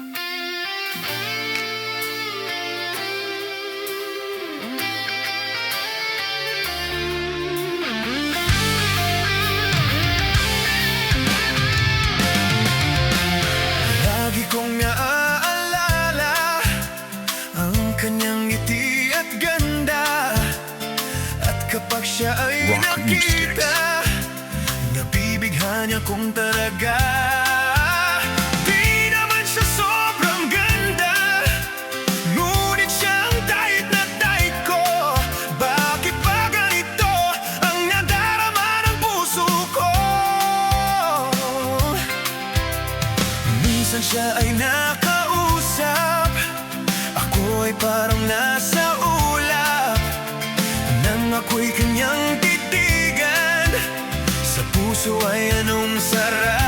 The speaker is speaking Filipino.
Lagi kong naaalala ang kanyang ngiti at ganda. At kapag siya ay Rock nakita, nabibighani akong talaga. Di naman siya sobrang ganda, ngunit siya ang tahit na tahit ko. Bakit ba ganito ang nadarama ng puso ko? Minsan siya ay nakausap, ako ay parang nasa ulap. Nang ako'y kanyang titigan, sa puso ay anong sarap.